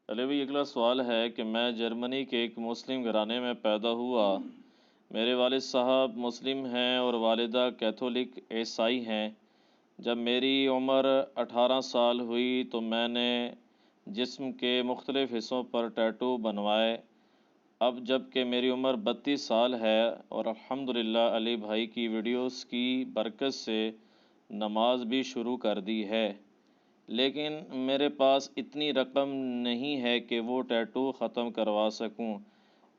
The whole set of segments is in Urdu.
چلے بھائی، اگلا سوال ہے کہ میں جرمنی کے ایک مسلم گھرانے میں پیدا ہوا۔ میرے والد صاحب مسلم ہیں اور والدہ کیتھولک عیسائی ہیں۔ جب میری عمر 18 سال ہوئی تو میں نے جسم کے مختلف حصوں پر ٹیٹو بنوائے۔ اب جب کہ میری عمر 32 سال ہے اور الحمدللہ علی بھائی کی ویڈیوز کی برکت سے نماز بھی شروع کر دی ہے، لیکن میرے پاس اتنی رقم نہیں ہے کہ وہ ٹیٹو ختم کروا سکوں۔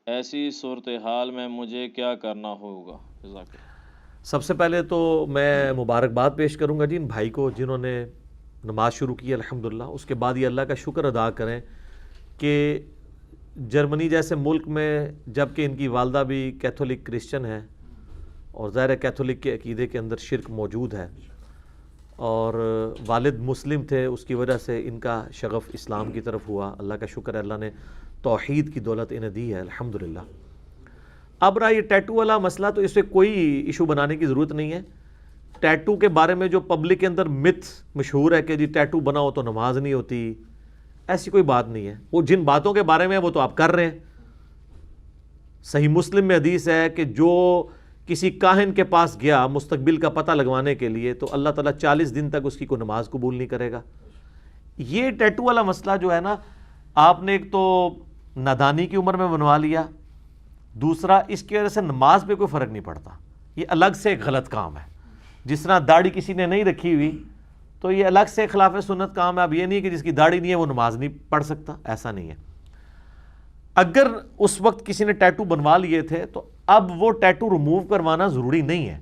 ایسی صورتحال میں مجھے کیا کرنا ہوگا؟ جزاک اللہ۔ سب سے پہلے تو میں مبارکباد پیش کروں گا جی ان بھائی کو جنہوں نے نماز شروع کی الحمدللہ۔ اس کے بعد یہ اللہ کا شکر ادا کریں کہ جرمنی جیسے ملک میں جب کہ ان کی والدہ بھی کیتھولک کرسچن ہے اور ظاہر ہے کیتھولک کے عقیدے کے اندر شرک موجود ہے، اور والد مسلم تھے، اس کی وجہ سے ان کا شغف اسلام کی طرف ہوا۔ اللہ کا شکر ہے، اللہ نے توحید کی دولت انہیں دی ہے الحمدللہ۔ اب رہا یہ ٹیٹو والا مسئلہ، تو اس سے کوئی ایشو بنانے کی ضرورت نہیں ہے۔ ٹیٹو کے بارے میں جو پبلک کے اندر مت مشہور ہے کہ جی ٹیٹو بناؤ تو نماز نہیں ہوتی، ایسی کوئی بات نہیں ہے۔ وہ جن باتوں کے بارے میں وہ تو آپ کر رہے ہیں۔ صحیح مسلم میں حدیث ہے کہ جو کسی کاہن کے پاس گیا مستقبل کا پتہ لگوانے کے لیے تو اللہ تعالیٰ 40 دن تک اس کی کوئی نماز قبول نہیں کرے گا۔ یہ ٹیٹو والا مسئلہ جو ہے نا، آپ نے ایک تو نادانی کی عمر میں بنوا لیا، دوسرا اس کی وجہ سے نماز پہ کوئی فرق نہیں پڑتا، یہ الگ سے ایک غلط کام ہے۔ جس طرح داڑھی کسی نے نہیں رکھی ہوئی تو یہ الگ سے خلاف سنت کام ہے۔ اب یہ نہیں کہ جس کی داڑھی نہیں ہے وہ نماز نہیں پڑھ سکتا، ایسا نہیں ہے۔ اگر اس وقت کسی نے ٹیٹو بنوا لیے تھے تو اب وہ ٹیٹو ریموو کروانا ضروری نہیں ہے،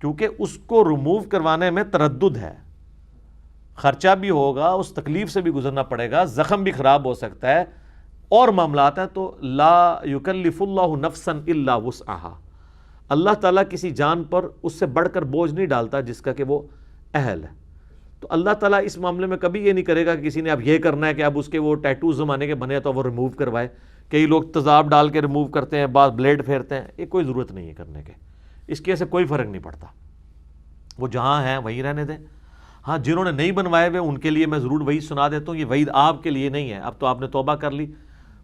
کیونکہ اس کو ریموو کروانے میں تردد ہے، خرچہ بھی ہوگا، اس تکلیف سے بھی گزرنا پڑے گا، زخم بھی خراب ہو سکتا ہے اور معاملات ہیں۔ تو لا یکلف اللہ نفسا الا وسعها، اللہ تعالیٰ کسی جان پر اس سے بڑھ کر بوجھ نہیں ڈالتا جس کا کہ وہ اہل ہے۔ تو اللہ تعالیٰ اس معاملے میں کبھی یہ نہیں کرے گا کہ کسی نے اب یہ کرنا ہے کہ اب اس کے وہ ٹیٹو زمانے کے بنے تو وہ ریموو کروائے۔ کئی لوگ تیزاب ڈال کے ریموو کرتے ہیں، بعض بلیڈ پھیرتے ہیں، یہ کوئی ضرورت نہیں ہے کرنے کے، اس کی وجہ سے کوئی فرق نہیں پڑتا، وہ جہاں ہیں وہیں رہنے دیں۔ ہاں، جنہوں نے نہیں بنوائے ہوئے ان کے لیے میں ضرور وعید سنا دیتا ہوں، یہ وعید آپ کے لیے نہیں ہے، اب تو آپ نے توبہ کر لی،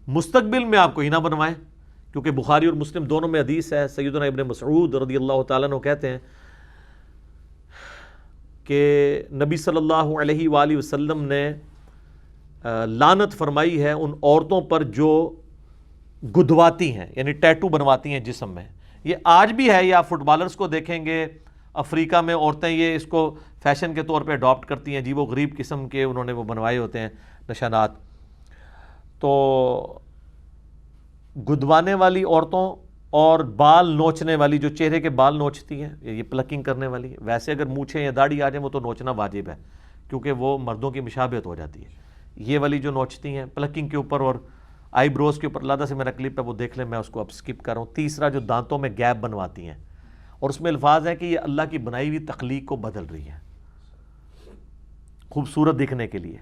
مستقبل میں آپ کو ہی نہ بنوائیں، کیونکہ بخاری اور مسلم دونوں میں حدیث ہے، سیدنا ابن مسعود رضی اللہ تعالیٰ عنہ کہتے ہیں کہ نبی صلی اللہ علیہ وآلہ وسلم نے لعنت فرمائی ہے ان عورتوں پر جو گدواتی ہیں، یعنی ٹیٹو بنواتی ہیں جسم میں۔ یہ آج بھی ہے، یہ آپ فٹ بالرز کو دیکھیں گے، افریقہ میں عورتیں یہ اس کو فیشن کے طور پہ اڈاپٹ کرتی ہیں جی، وہ غریب قسم کے انہوں نے وہ بنوائے ہوتے ہیں نشانات۔ تو گدوانے والی عورتوں اور بال نوچنے والی، جو چہرے کے بال نوچتی ہیں، یہ پلکنگ کرنے والی، ویسے اگر مونچھیں یا داڑھی آ جائیں وہ تو نوچنا واجب ہے کیونکہ وہ مردوں کی مشابہت ہو جاتی ہے۔ یہ والی جو نوچتی ہیں پلکنگ کے اوپر اور آئی بروز کے اوپر، علیحدہ سے میرا کلپ ہے وہ دیکھ لیں، میں اس کو اب سکپ کر رہا ہوں۔ تیسرا جو دانتوں میں گیپ بنواتی ہیں، اور اس میں الفاظ ہے کہ یہ اللہ کی بنائی ہوئی تخلیق کو بدل رہی ہے خوبصورت دکھنے کے لیے۔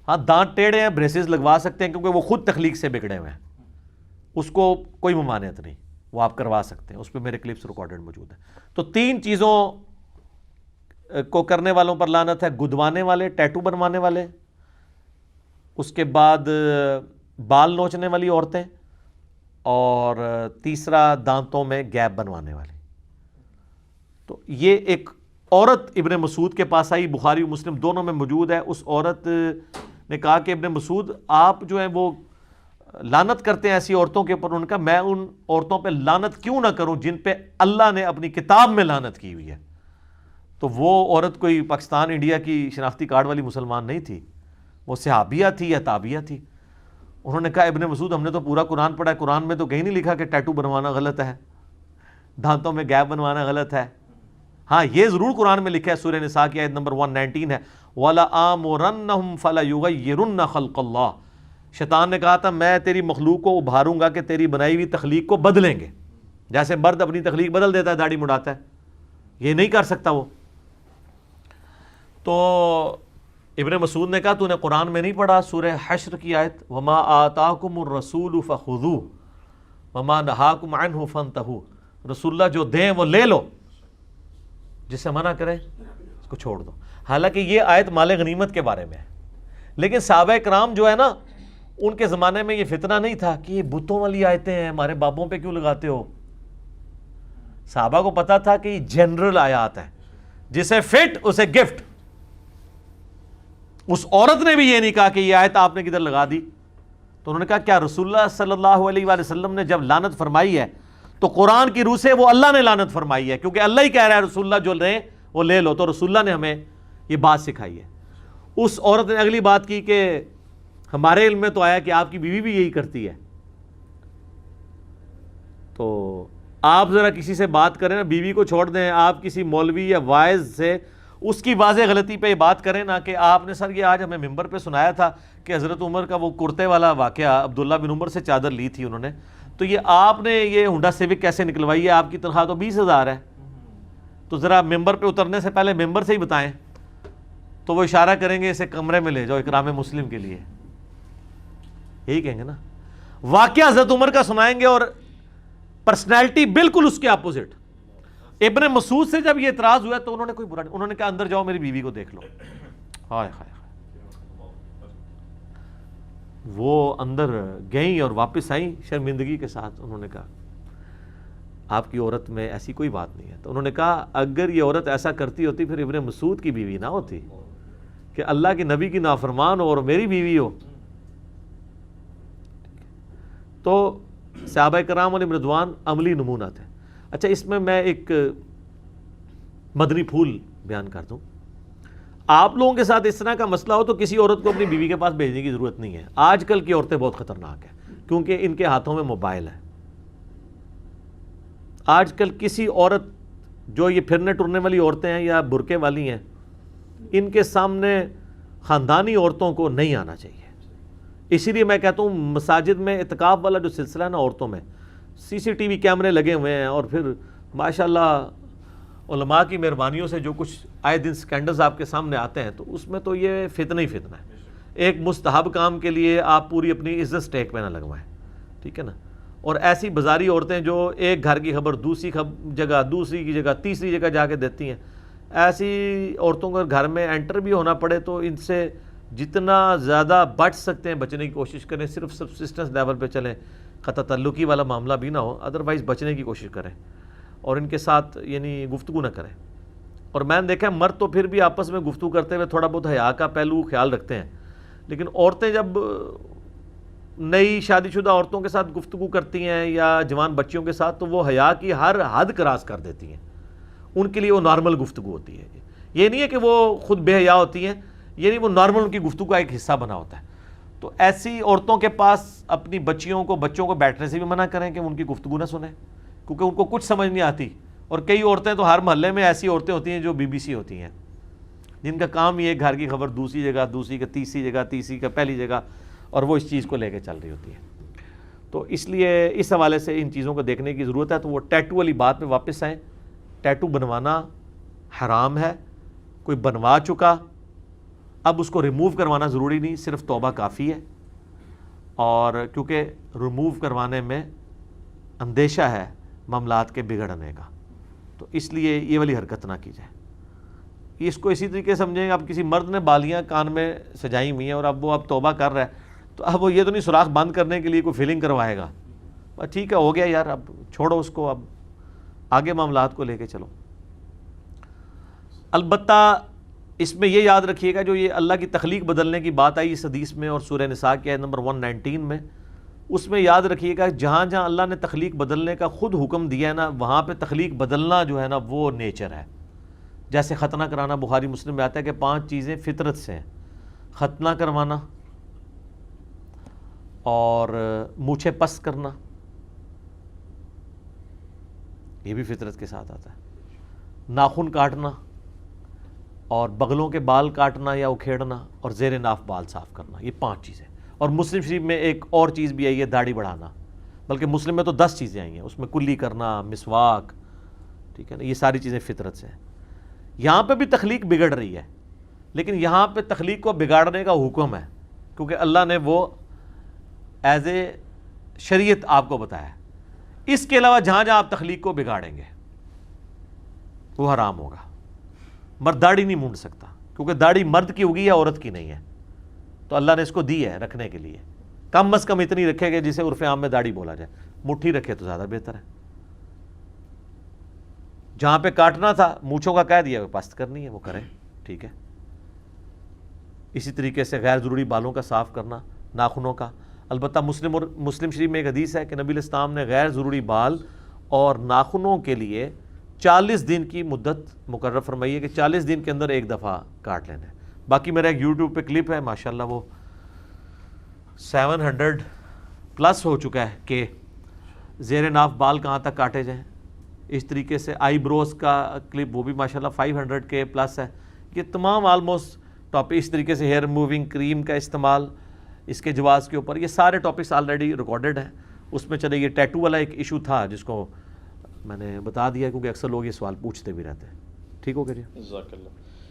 ہاں، دانت ٹیڑھے ہیں، بریسز لگوا سکتے ہیں کیونکہ وہ خود تخلیق سے بگڑے ہوئے ہیں، اس کو کوئی ممانعت نہیں، وہ آپ کروا سکتے ہیں، اس پہ میرے کلپس ریکارڈڈ موجود ہیں۔ تو 3 چیزوں کو کرنے والوں پر لعنت ہے: گدوانے والے، ٹیٹو بنوانے والے، اس کے بعد بال نوچنے والی عورتیں، اور تیسرا دانتوں میں گیپ بنوانے والی۔ تو یہ ایک عورت ابن مسعود کے پاس آئی، بخاری و مسلم دونوں میں موجود ہے۔ اس عورت نے کہا کہ ابن مسعود آپ جو ہیں وہ لعنت کرتے ہیں ایسی عورتوں کے اوپر۔ ان کا میں ان عورتوں پہ لعنت کیوں نہ کروں جن پہ اللہ نے اپنی کتاب میں لعنت کی ہوئی ہے۔ تو وہ عورت کوئی پاکستان انڈیا کی شناختی کارڈ والی مسلمان نہیں تھی، وہ صحابیہ تھی یا تابعیہ تھی۔ انہوں نے کہا ابن مسعود ہم نے تو پورا قرآن پڑھا ہے، قرآن میں تو کہیں نہیں لکھا کہ ٹیٹو بنوانا غلط ہے، دانتوں میں گیپ بنوانا غلط ہے۔ ہاں، یہ ضرور قرآن میں لکھا ہے، سورہ نساء کی آیت نمبر 119 ہے، وَلَآمُرَنَّهُمْ فَلَيُغَيِّرُنَّ خَلْقَ اللَّهِ۔ شیطان نے کہا تھا میں تیری مخلوق کو ابھاروں گا کہ تیری بنائی ہوئی تخلیق کو بدلیں گے، جیسے مرد اپنی تخلیق بدل دیتا ہے، داڑھی مڑاتا ہے، یہ نہیں کر سکتا وہ۔ تو ابن مسعود نے کہا تو نے قرآن میں نہیں پڑھا سورہ حشر کی آیت وَمَا آتَاكُمُ الرَّسُولُ فَخُذُوهُ وَمَا نَهَاكُمْ عَنْهُ فَانْتَهُوا، رسول اللہ جو دیں وہ لے لو، جس سے منع کرے اس کو چھوڑ دو۔ حالانکہ یہ آیت مال غنیمت کے بارے میں ہے، لیکن صحابہ کرام جو ہے نا ان کے زمانے میں یہ فتنہ نہیں تھا کہ یہ بتوں والی آیتیں ہیں ہمارے بابوں پہ کیوں لگاتے ہو. صحابہ کو پتا تھا کہ یہ جنرل آیات ہیں, جسے فٹ اسے گفٹ. اس عورت نے بھی یہ نہیں کہا کہ یہ آیت آپ نے کدھر لگا دی, تو انہوں نے کہا کیا رسول اللہ صلی اللہ علیہ وآلہ وسلم نے جب لعنت فرمائی ہے تو قرآن کی روح سے وہ اللہ نے لعنت فرمائی ہے, کیونکہ اللہ ہی کہہ رہا ہے رسول اللہ جو لیں وہ لے لو, تو رسول اللہ نے ہمیں یہ بات سکھائی ہے. اس عورت نے اگلی بات کی کہ ہمارے علم میں تو آیا کہ آپ کی بیوی بھی یہی کرتی ہے, تو آپ ذرا کسی سے بات کریں نا, بیوی کو چھوڑ دیں, آپ کسی مولوی یا واعظ سے اس کی واضح غلطی پہ یہ بات کریں نا کہ آپ نے سر یہ آج ہمیں ممبر پہ سنایا تھا کہ حضرت عمر کا وہ کرتے والا واقعہ, عبداللہ بن عمر سے چادر لی تھی انہوں نے, تو یہ آپ نے یہ ہونڈا سیوک کیسے نکلوائی ہے, آپ کی تنخواہ تو 20,000 ہے, تو ذرا ممبر پہ اترنے سے پہلے ممبر سے ہی بتائیں. تو وہ اشارہ کریں گے اسے کمرے میں لے جاؤ اکرام مسلم کے لیے, یہی کہیں گے نا. واقعہ حضرت عمر کا سنائیں گے اور پرسنالٹی بالکل اس کے اپوزٹ. ابن مسعود سے جب یہ اعتراض ہوا تو انہوں نے کوئی برا نہیں, انہوں نے کہا اندر جاؤ میری بیوی کو دیکھ لو. ہائے ہائے, وہ اندر گئیں اور واپس آئیں شرمندگی کے ساتھ. انہوں نے کہا آپ کی عورت میں ایسی کوئی بات نہیں ہے. تو انہوں نے کہا اگر یہ عورت ایسا کرتی ہوتی پھر ابن مسعود کی بیوی نہ ہوتی کہ اللہ کے نبی کی نافرمان ہو اور میری بیوی ہو. تو صحابہ کرام علیہم رضوان عملی نمونہ تھے. اچھا, اس میں ایک مدنی پھول بیان کر دوں. آپ لوگوں کے ساتھ اس طرح کا مسئلہ ہو تو کسی عورت کو اپنی بیوی کے پاس بھیجنے کی ضرورت نہیں ہے. آج کل کی عورتیں بہت خطرناک ہیں کیونکہ ان کے ہاتھوں میں موبائل ہے. آج کل کسی عورت جو یہ پھرنے ٹرنے والی عورتیں ہیں یا برقعے والی ہیں, ان کے سامنے خاندانی عورتوں کو نہیں آنا چاہیے. اسی لیے میں کہتا ہوں مساجد میں اعتکاف والا جو سلسلہ ہے نا عورتوں میں, CCTV کیمرے لگے ہوئے ہیں, اور پھر ماشاءاللہ علماء کی مہربانیوں سے جو کچھ آئے دن سکینڈلز آپ کے سامنے آتے ہیں, تو اس میں تو یہ فتنہ ہی فتنہ ہے. ایک مستحب کام کے لیے آپ پوری اپنی عزت سٹیک پہ نہ لگوائیں, ٹھیک ہے نا. اور ایسی بازاری عورتیں جو ایک گھر کی خبر دوسری جگہ, دوسری کی جگہ, تیسری جگہ جا کے دیتی ہیں, ایسی عورتوں کو گھر میں انٹر بھی ہونا پڑے تو ان سے جتنا زیادہ بچ سکتے ہیں بچنے کی کوشش کریں. صرف سبسسٹنس لیول پہ چلیں, قطع تعلقی والا معاملہ بھی نہ ہو, ادروائز بچنے کی کوشش کریں اور ان کے ساتھ یعنی گفتگو نہ کریں. اور میں نے دیکھا مرد تو پھر بھی آپس میں گفتگو کرتے ہوئے تھوڑا بہت حیا کا پہلو خیال رکھتے ہیں, لیکن عورتیں جب نئی شادی شدہ عورتوں کے ساتھ گفتگو کرتی ہیں یا جوان بچیوں کے ساتھ, تو وہ حیا کی ہر حد کراس کر دیتی ہیں. ان کے لیے وہ نارمل گفتگو ہوتی ہے. یہ نہیں ہے کہ وہ خود بے حیا ہوتی ہیں, یہ نہیں, وہ نارمل ان کی گفتگو کا ایک حصہ بنا ہوتا ہے. تو ایسی عورتوں کے پاس اپنی بچوں کو بیٹھنے سے بھی منع کریں کہ ان کی گفتگو نہ سنیں, کیونکہ ان کو کچھ سمجھ نہیں آتی. اور کئی عورتیں تو ہر محلے میں ایسی عورتیں ہوتی ہیں جو BBC ہوتی ہیں, جن کا کام یہ گھر کی خبر دوسری جگہ, دوسری کا تیسری جگہ, تیسری کا پہلی جگہ, اور وہ اس چیز کو لے کے چل رہی ہوتی ہے. تو اس لیے اس حوالے سے ان چیزوں کو دیکھنے کی ضرورت ہے. تو وہ ٹیٹو والی بات پہ واپس آئیں. ٹیٹو بنوانا حرام ہے, کوئی بنوا چکا اب اس کو ریموو کروانا ضروری نہیں, صرف توبہ کافی ہے. اور کیونکہ ریموو کروانے میں اندیشہ ہے معاملات کے بگڑنے کا, تو اس لیے یہ والی حرکت نہ کی جائے. اس کو اسی طریقے سمجھیں, اب کسی مرد نے بالیاں کان میں سجائی ہوئی ہیں اور اب وہ توبہ کر رہا ہے, تو اب وہ یہ تو نہیں سوراخ بند کرنے کے لیے کوئی فیلنگ کروائے گا. ٹھیک ہے, ہو گیا یار, اب چھوڑو اس کو, اب آگے معاملات کو لے کے چلو. البتہ اس میں یہ یاد رکھیے گا, جو یہ اللہ کی تخلیق بدلنے کی بات آئی اس حدیث میں اور سورہ نساء کی آیت نمبر 119 میں, اس میں یاد رکھیے گا جہاں جہاں اللہ نے تخلیق بدلنے کا خود حکم دیا ہے نا, وہاں پہ تخلیق بدلنا جو ہے نا وہ نیچر ہے. جیسے ختنہ کرانا بخاری مسلم میں آتا ہے کہ 5 چیزیں فطرت سے ہیں. ختنہ کروانا, اور مونچھیں پس کرنا, یہ بھی فطرت کے ساتھ آتا ہے. ناخن کاٹنا, اور بغلوں کے بال کاٹنا یا اکھیڑنا, اور زیر ناف بال صاف کرنا, یہ 5 چیزیں. اور مسلم شریف میں ایک اور چیز بھی آئی ہے, داڑھی بڑھانا, بلکہ مسلم میں تو 10 چیزیں آئی ہیں, اس میں کلی کرنا, مسواک, ٹھیک ہے نا, یہ ساری چیزیں فطرت سے ہیں. یہاں پہ بھی تخلیق بگڑ رہی ہے, لیکن یہاں پہ تخلیق کو بگاڑنے کا حکم ہے, کیونکہ اللہ نے وہ ایز اے شریعت آپ کو بتایا ہے. اس کے علاوہ جہاں جہاں آپ تخلیق کو بگاڑیں گے وہ حرام ہوگا. مرد داڑھی نہیں مونڈ سکتا, کیونکہ داڑھی مرد کی ہوگی یا عورت کی نہیں ہے, تو اللہ نے اس کو دی ہے رکھنے کے لیے. کم از کم اتنی رکھے کہ جسے عرف عام میں داڑھی بولا جائے, مٹھی رکھے تو زیادہ بہتر ہے. جہاں پہ کاٹنا تھا مونچھوں کا کہہ دیا پست کرنی ہے وہ کریں, ٹھیک ہے. اسی طریقے سے غیر ضروری بالوں کا صاف کرنا, ناخنوں کا. البتہ مسلم شریف میں ایک حدیث ہے کہ نبی علیہ السلام نے غیر ضروری بال اور ناخنوں کے لیے 40 دن کی مدت مقرر فرمائی ہے کہ 40 دن کے اندر ایک دفعہ کاٹ لینا ہے. باقی میرا ایک یوٹیوب پہ کلپ ہے ماشاءاللہ وہ 700 پلس ہو چکا ہے کہ زیر ناف بال کہاں تک کاٹے جائیں. اس طریقے سے آئی بروز کا کلپ وہ بھی ماشاءاللہ 500 کے پلس ہے. یہ تمام آلموسٹ ٹاپک, اس طریقے سے ہیئر ریموونگ کریم کا استعمال اس کے جواز کے اوپر, یہ سارے ٹاپکس آلریڈی ریکارڈڈ ہیں. اس میں چلے یہ ٹیٹو والا ایک ایشو تھا جس کو میں نے بتا دیا کیونکہ اکثر لوگ یہ سوال پوچھتے بھی رہتے ہیں. ٹھیک ہو گیا جی. جزاک اللہ.